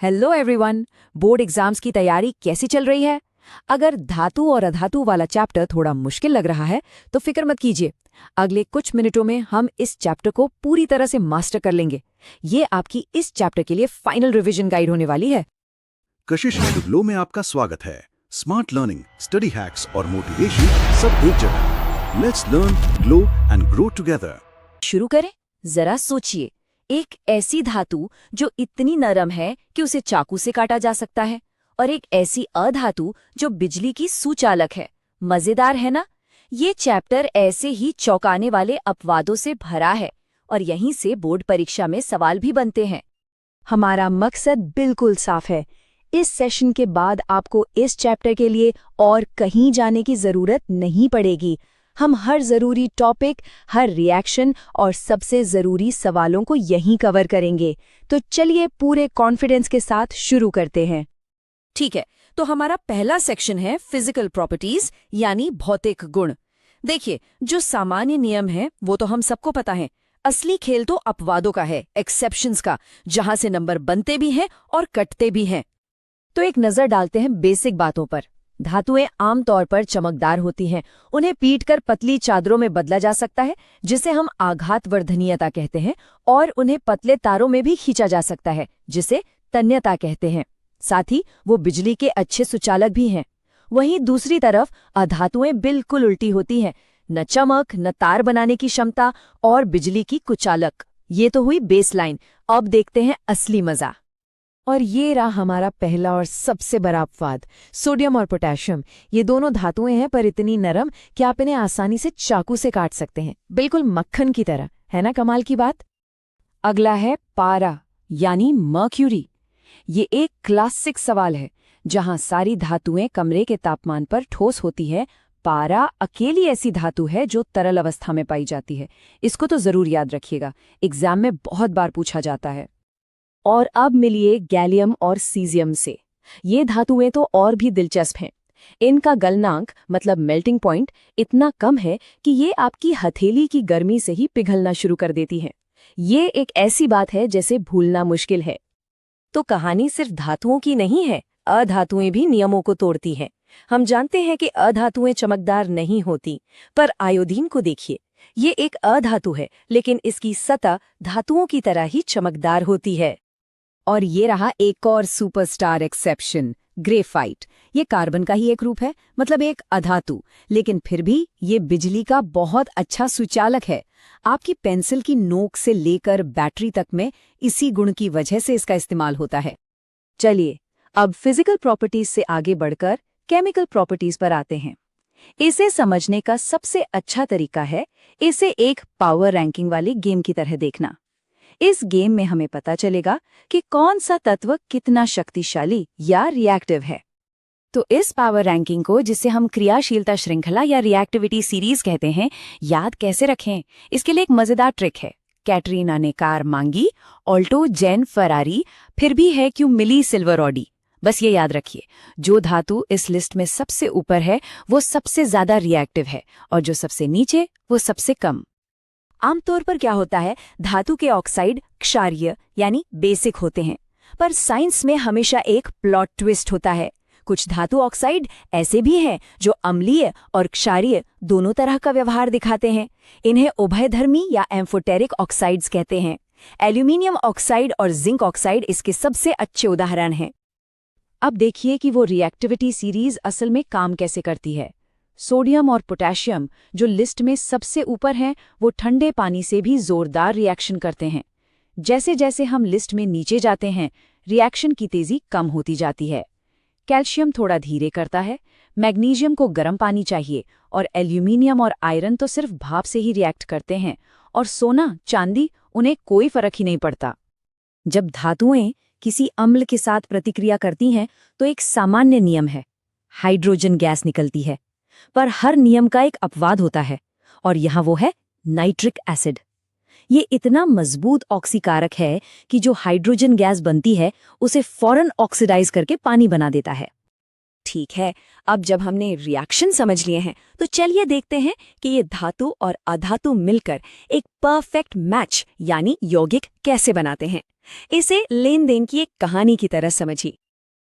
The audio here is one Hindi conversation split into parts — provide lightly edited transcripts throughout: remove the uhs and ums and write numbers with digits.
Hello everyone. बोर्ड एग्जाम्स की तैयारी कैसी चल रही है? अगर धातु और अधातु वाला चैप्टर थोड़ा मुश्किल लग रहा है तो फिक्र मत कीजिए। अगले कुछ मिनटों में हम इस चैप्टर को पूरी तरह से मास्टर कर लेंगे। ये आपकी इस चैप्टर के लिए फाइनल रिवीजन गाइड होने वाली है। कशिश ग्लो में आपका स्वागत है। स्मार्ट लर्निंग, स्टडी हैक्स और मोटिवेशन सब एक जगह। Let's learn, glow and grow together. शुरू करें। जरा सोचिए, एक ऐसी धातु जो इतनी नरम है कि उसे चाकू से काटा जा सकता है, और एक ऐसी अधातु जो बिजली की सुचालक है। मजेदार है ना? ये चैप्टर ऐसे ही चौंकाने वाले अपवादों से भरा है, और यहीं से बोर्ड परीक्षा में सवाल भी बनते हैं। हमारा मकसद बिल्कुल साफ है। इस सेशन के बाद आपको इस चैप्टर के लिए और कहीं जाने की जरूरत नहीं पड़ेगी। हम हर जरूरी टॉपिक, हर रिएक्शन और सबसे जरूरी सवालों को यहीं कवर करेंगे। तो चलिए पूरे कॉन्फिडेंस के साथ शुरू करते हैं। ठीक है, तो हमारा पहला सेक्शन है फिजिकल प्रॉपर्टीज यानी भौतिक गुण। देखिए, जो सामान्य नियम है वो तो हम सबको पता है। असली खेल तो अपवादों का है, एक्सेप्शंस का, जहां से नंबर बनते भी हैं और कटते भी हैं। तो एक नजर डालते हैं बेसिक बातों पर। धातुएं आमतौर पर चमकदार होती हैं। उन्हें पीटकर पतली चादरों में बदला जा सकता है, जिसे हम आघातवर्धनीयता कहते हैं, और उन्हें पतले तारों में भी खींचा जा सकता है, जिसे तन्यता कहते हैं। साथ ही वो बिजली के अच्छे सुचालक भी हैं। वहीं दूसरी तरफ अधातुएं बिल्कुल उल्टी होती हैं, न चमक, न तार बनाने की क्षमता, और बिजली की कुचालक। ये तो हुई बेसलाइन। अब देखते हैं असली मजा। और ये रहा हमारा पहला और सबसे बड़ा अपवाद, सोडियम और पोटेशियम। ये दोनों धातुएं हैं, पर इतनी नरम कि आप इन्हें आसानी से चाकू से काट सकते हैं, बिल्कुल मक्खन की तरह। है ना कमाल की बात? अगला है पारा यानी मर्क्यूरी। ये एक क्लासिक सवाल है। जहां सारी धातुएं कमरे के तापमान पर ठोस होती है, पारा अकेली ऐसी धातु है जो तरल अवस्था में पाई जाती है। इसको तो जरूर याद रखिएगा, एग्जाम में बहुत बार पूछा जाता है। और अब मिलिए गैलियम और सीजियम से। ये धातुएं तो और भी दिलचस्प हैं। इनका गलनांक मतलब मेल्टिंग पॉइंट इतना कम है कि ये आपकी हथेली की गर्मी से ही पिघलना शुरू कर देती हैं। ये एक ऐसी बात है जैसे भूलना मुश्किल है। तो कहानी सिर्फ धातुओं की नहीं है, अधातुएं भी नियमों को तोड़ती हैं। हम जानते हैं कि अधातुएं चमकदार नहीं होती, पर आयोडीन को देखिए। ये एक अधातु है, लेकिन इसकी सतह धातुओं की तरह ही चमकदार होती है। और ये रहा एक और सुपरस्टार एक्सेप्शन, ग्रेफाइट। ये कार्बन का ही एक रूप है, मतलब एक अधातु, लेकिन फिर भी ये बिजली का बहुत अच्छा सुचालक है। आपकी पेंसिल की नोक से लेकर बैटरी तक में इसी गुण की वजह से इसका इस्तेमाल होता है। चलिए अब फिजिकल प्रॉपर्टीज से आगे बढ़कर केमिकल प्रॉपर्टीज पर आते हैं। इसे समझने का सबसे अच्छा तरीका है इसे एक पावर रैंकिंग वाली गेम की तरह देखना। इस गेम में हमें पता चलेगा कि कौन सा तत्व कितना शक्तिशाली या रिएक्टिव है। तो इस पावर रैंकिंग को, जिसे हम क्रियाशीलता श्रृंखला या रिएक्टिविटी सीरीज कहते हैं, याद कैसे रखें? इसके लिए एक मजेदार ट्रिक है। कैटरीना ने कार मांगी, ऑल्टो जेन फरारी, फिर भी है क्यों मिली सिल्वर ऑडी। बस ये याद रखिए, जो धातु इस लिस्ट में सबसे ऊपर है वो सबसे ज्यादा रिएक्टिव है, और जो सबसे नीचे वो सबसे कम। आमतौर पर क्या होता है, धातु के ऑक्साइड क्षारीय यानी बेसिक होते हैं, पर साइंस में हमेशा एक प्लॉट ट्विस्ट होता है। कुछ धातु ऑक्साइड ऐसे भी हैं जो अम्लीय और क्षारीय दोनों तरह का व्यवहार दिखाते हैं। इन्हें उभयधर्मी या एम्फोटेरिक ऑक्साइड्स कहते हैं। एल्यूमिनियम ऑक्साइड और जिंक ऑक्साइड इसके सबसे अच्छे उदाहरण हैं। अब देखिए कि वो रिएक्टिविटी सीरीज असल में काम कैसे करती है। सोडियम और पोटेशियम जो लिस्ट में सबसे ऊपर हैं, वो ठंडे पानी से भी जोरदार रिएक्शन करते हैं। जैसे जैसे हम लिस्ट में नीचे जाते हैं, रिएक्शन की तेजी कम होती जाती है। कैल्शियम थोड़ा धीरे करता है, मैग्नीशियम को गर्म पानी चाहिए, और एल्यूमिनियम और आयरन तो सिर्फ भाप से ही रिएक्ट करते हैं, और सोना, चांदी, उन्हें कोई फर्क ही नहीं पड़ता। जब धातुएं किसी अम्ल के साथ प्रतिक्रिया करती हैं तो एक सामान्य नियम है, हाइड्रोजन गैस निकलती है। पर हर नियम का एक अपवाद होता है, और यहाँ वो है नाइट्रिक एसिड। ये इतना मजबूत ऑक्सीकारक है कि जो हाइड्रोजन गैस बनती है उसे फौरन ऑक्सीडाइज करके पानी बना देता है। ठीक है, अब जब हमने रिएक्शन समझ लिए हैं तो चलिए देखते हैं कि ये धातु और अधातु मिलकर एक परफेक्ट मैच यानी यौगिक कैसे बनाते हैं। इसे लेन देन की एक कहानी की तरह समझिए।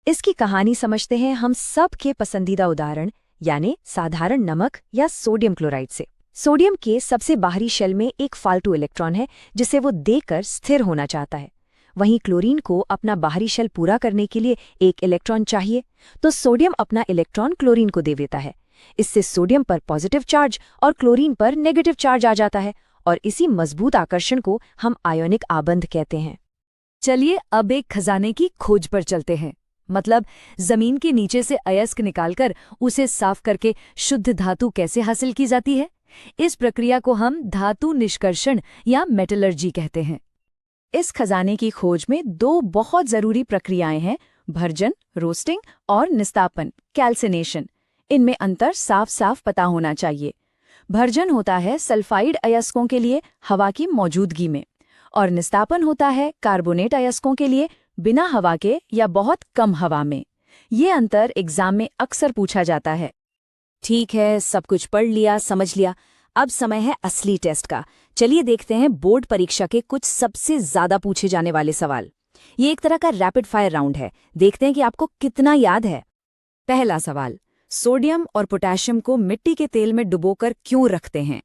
इसकी कहानी समझते हैं हम सबके पसंदीदा उदाहरण यानी साधारण नमक या सोडियम क्लोराइड से। सोडियम के सबसे बाहरी शेल में एक फालतू इलेक्ट्रॉन है जिसे वो देकर स्थिर होना चाहता है। वहीं क्लोरीन को अपना बाहरी शेल पूरा करने के लिए एक इलेक्ट्रॉन चाहिए, तो सोडियम अपना इलेक्ट्रॉन क्लोरीन को दे देता है। इससे सोडियम पर पॉजिटिव चार्ज और क्लोरीन पर नेगेटिव चार्ज आ जाता है और इसी मजबूत आकर्षण को हम आयोनिक आबंध कहते हैं। चलिए अब एक खजाने की खोज पर चलते हैं, मतलब जमीन के नीचे से अयस्क निकालकर उसे साफ करके शुद्ध धातु कैसे हासिल की जाती है। इस प्रक्रिया को हम धातु निष्कर्षण या मेटलर्जी कहते हैं। इस खजाने की खोज में दो बहुत जरूरी प्रक्रियाएं हैं, भर्जन रोस्टिंग और निस्तापन कैल्सिनेशन। इनमें अंतर साफ साफ पता होना चाहिए। भर्जन होता है सल्फाइड अयस्कों के लिए हवा की मौजूदगी में, और निस्तापन होता है कार्बोनेट अयस्कों के लिए बिना हवा के या बहुत कम हवा में। ये अंतर एग्जाम में अक्सर पूछा जाता है। ठीक है, सब कुछ पढ़ लिया, समझ लिया। अब समय है असली टेस्ट का। चलिए देखते हैं बोर्ड परीक्षा के कुछ सबसे ज्यादा पूछे जाने वाले सवाल। ये एक तरह का रैपिड फायर राउंड है, देखते हैं कि आपको कितना याद है। पहला सवाल, सोडियम और पोटेशियम को मिट्टी के तेल में डुबोकर क्यों रखते हैं?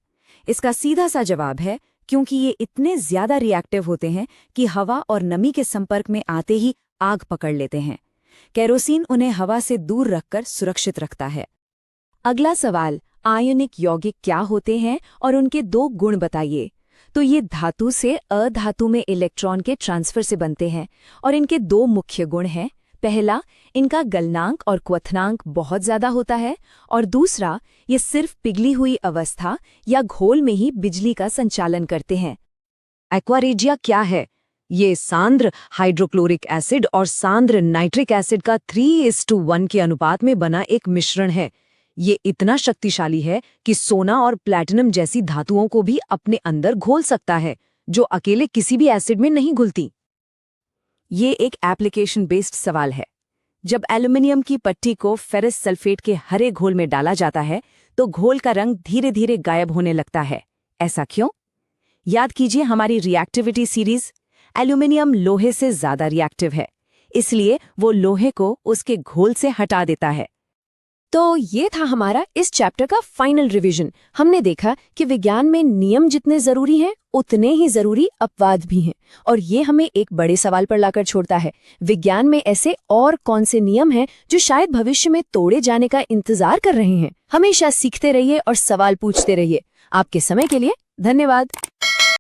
इसका सीधा सा जवाब है क्योंकि ये इतने ज्यादा रिएक्टिव होते हैं कि हवा और नमी के संपर्क में आते ही आग पकड़ लेते हैं। केरोसिन उन्हें हवा से दूर रखकर सुरक्षित रखता है। अगला सवाल, आयनिक यौगिक क्या होते हैं और उनके दो गुण बताइए। तो ये धातु से अधातु में इलेक्ट्रॉन के ट्रांसफर से बनते हैं और इनके दो मुख्य गुण हैं। पहला, इनका गलनांक और क्वथनांक बहुत ज्यादा होता है, और दूसरा, ये सिर्फ पिघली हुई अवस्था या घोल में ही बिजली का संचालन करते हैं। एक्वारेजिया क्या है? ये सांद्र हाइड्रोक्लोरिक एसिड और सांद्र नाइट्रिक एसिड का 3:1 के अनुपात में बना एक मिश्रण है। ये इतना शक्तिशाली है कि सोना और प्लैटिनम जैसी धातुओं को भी अपने अंदर घोल सकता है, जो अकेले किसी भी एसिड में नहीं घुलती। ये एक एप्लीकेशन बेस्ड सवाल है। जब एल्युमिनियम की पट्टी को फेरस सल्फेट के हरे घोल में डाला जाता है तो घोल का रंग धीरे धीरे गायब होने लगता है। ऐसा क्यों? याद कीजिए हमारी रिएक्टिविटी सीरीज। एल्युमिनियम लोहे से ज्यादा रिएक्टिव है, इसलिए वो लोहे को उसके घोल से हटा देता है। तो ये था हमारा इस चैप्टर का फाइनल रिवीजन। हमने देखा कि विज्ञान में नियम जितने जरूरी हैं उतने ही जरूरी अपवाद भी हैं, और ये हमें एक बड़े सवाल पर लाकर छोड़ता है। विज्ञान में ऐसे और कौन से नियम हैं जो शायद भविष्य में तोड़े जाने का इंतजार कर रहे हैं? हमेशा सीखते रहिए और सवाल पूछते रहिए। आपके समय के लिए धन्यवाद।